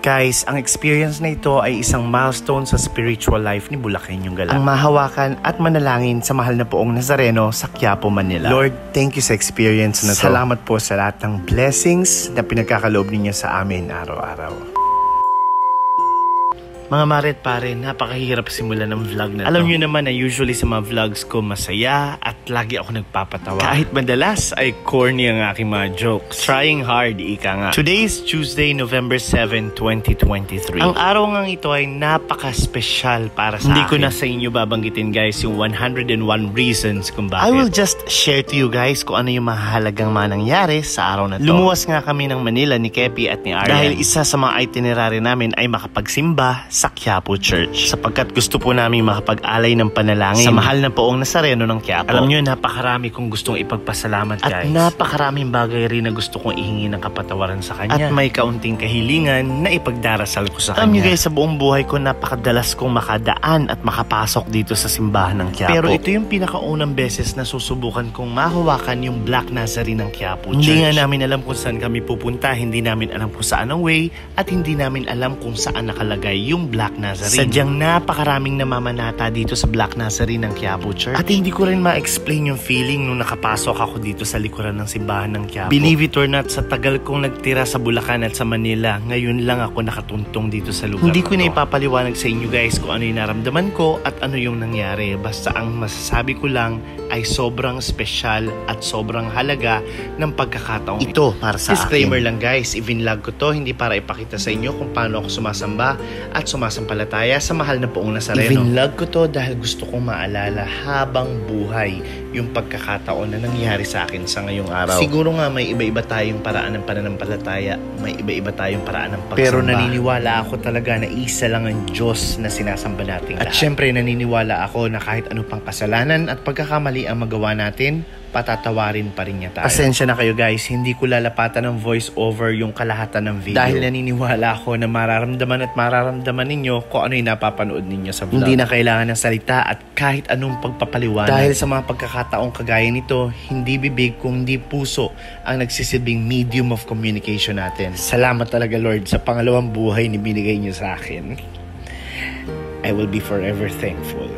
Guys, ang experience na ito ay isang milestone sa spiritual life ni Bulakenyong Gala. Ang mahawakan at manalangin sa mahal na poong Nazareno sa Quiapo, Manila. Lord, thank you sa experience na to. Salamat po sa lahat ng blessings na pinagkakaloob ninyo sa amin araw-araw. Mga Mare at Pare, napakahirap simulan ng vlog na to. Alam nyo naman na usually sa mga vlogs ko masaya at lagi ako nagpapatawa. Kahit madalas ay corny ang aking mga jokes. Trying hard, ika nga. Today is Tuesday, November 7, 2023. Ang araw nga ito ay napaka-special para sa akin. Hindi ko na sa inyo babanggitin guys yung 101 reasons kung bakit. I will just share to you guys kung ano yung mahalagang mga nangyari sa araw na to. Lumuwas nga kami ng Manila ni Kepi at ni Aryan. Dahil isa sa mga itinerary namin ay makapagsimba sa Quiapo Church. Sapagkat gusto po namin makapag-alay ng panalangin sa mahal na poong Nazareno ng Quiapo. Alam nyo, napakarami kong gustong ipagpasalamat guys. At napakaraming bagay rin na gusto kong ihingi ng kapatawaran sa kanya. At may kaunting kahilingan na ipagdarasal ko sa kanya. Alam nyo guys, sa buong buhay ko napakadalas kong makadaan at makapasok dito sa simbahan ng Quiapo. Pero ito yung pinakaunang beses na susubukan kong mahawakan yung Black Nazarene ng Quiapo Church. Hindi nga namin alam kung saan kami pupunta, hindi namin alam kung saan ang way, at hindi namin alam kung saan nakalagay yung Black Nazarene. Sadyang napakaraming namamanata dito sa Black Nazarene ng Quiapo Church. At hindi ko rin ma-explain yung feeling nung nakapasok ako dito sa likuran ng simbahan ng Quiapo. Believe it or not, sa tagal kong nagtira sa Bulacan at sa Manila, ngayon lang ako nakatuntong dito sa lugar. Hindi ko na ipapaliwanag sa inyo guys kung ano yung naramdaman ko at ano yung nangyari. Basta ang masasabi ko lang ay sobrang special at sobrang halaga ng pagkakataong ito para sa Disclaimer lang guys, i-vlog ko to hindi para ipakita sa inyo kung paano ako sumasamba at sumasampalataya sa mahal na poong Nazareno. I-vlog ko to dahil gusto kong maalala habang buhay yung pagkakataon na nangyari sa akin sa ngayong araw. Siguro nga may iba-iba tayong paraan ng pananampalataya, may iba-iba tayong paraan ng pagsamba. Pero naniniwala ako talaga na isa lang ang Diyos na sinasamba natin lahat. At syempre naniniwala ako na kahit ano pang kasalanan at pagkakamali ang magawa natin, patatawarin pa rin niya tayo. Pasensya na kayo guys, hindi ko lalapatan ng voice over yung kalahatan ng video. Dahil naniniwala ako na mararamdaman ninyo kung ano yung napapanood ninyo sa vlog. Hindi na kailangan ng salita at kahit anong pagpapaliwanag. Dahil sa mga pagkakataong kagaya nito, hindi bibig kung hindi puso ang nagsisilbing medium of communication natin. Salamat talaga Lord sa pangalawang buhay ni binigay niyo sa akin. I will be forever thankful.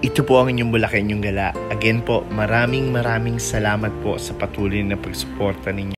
Ito po ang inyong Bulacan, inyong Gala. Again po, maraming salamat po sa patuloy na pagsuporta ninyo.